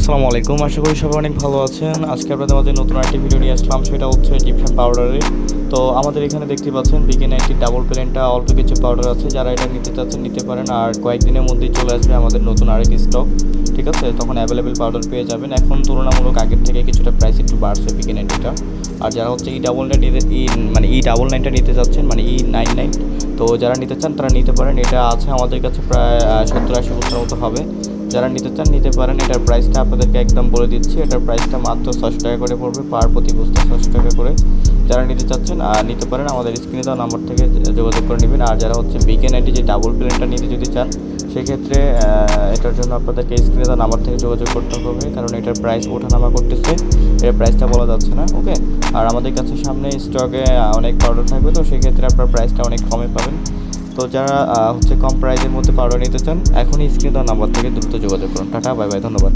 আসসালামু আলাইকুম, আশা করি সবাই অনেক ভালো আছেন। আজকে আপনাদের মধ্যে নতুন আরেকটি ভিডিও নিয়ে আসলাম, সেটা হচ্ছে ইজিপশিয়ান পাউডারের। তো আমাদের এখানে দেখতে পাচ্ছেন BK90 ডাবল প্লেনটা অল্প কিছু পাউডার আছে, যারা এটা নিতে চাচ্ছেন নিতে পারেন। আর কয়েকদিনের মধ্যেই চলে আসবে আমাদের নতুন আরেক স্টক, ঠিক আছে? তখন অ্যাভেলেবেল পাউডার পেয়ে যাবেন। এখন তুলনামূলক আগের থেকে কিছুটা প্রাইস একটু বাড়ছে BK90টা। আর যারা হচ্ছে E99টা নিতে চাচ্ছেন, মানে E99, তো যারা নিতে চান তারা নিতে পারেন। এটা আছে আমাদের কাছে প্রায় 70-80 বছর মতো হবে। যারা নিতে চান নিতে পারেন। এটার প্রাইসটা আপনাদেরকে একদম বলে দিচ্ছি, এটার প্রাইসটা মাত্র 600 টাকা করে পড়বে, প্রতি বস্তা 600 টাকা করে। যারা নিতে চাচ্ছেন নিতে পারেন, আমাদের স্ক্রিনে দেওয়া নাম্বার থেকে যোগাযোগ করে নেবেন। আর যারা হচ্ছে BK90 যে ডাবল প্লেনটা নিতে যদি চান, সেক্ষেত্রে এটার জন্য আপনাদেরকে স্ক্রিনে দেওয়া নাম্বার থেকে যোগাযোগ করতে হবে, কারণ এটার প্রাইস ওঠানামা করতেছে, এর প্রাইসটা বলা যাচ্ছে না, ওকে? আর আমাদের কাছে সামনে স্টকে অনেক পাউডার থাকবে, তো সেক্ষেত্রে আপনার প্রাইসটা অনেক কমে পাবেন। তো যারা হচ্ছে কম প্রাইসের মধ্যে পাউডার নিতে চান, এখনই স্ক্রিনে দেওয়া নাম্বার থেকে দ্রুত যোগাযোগ করুন। টাটা, বাই বাই, ধন্যবাদ।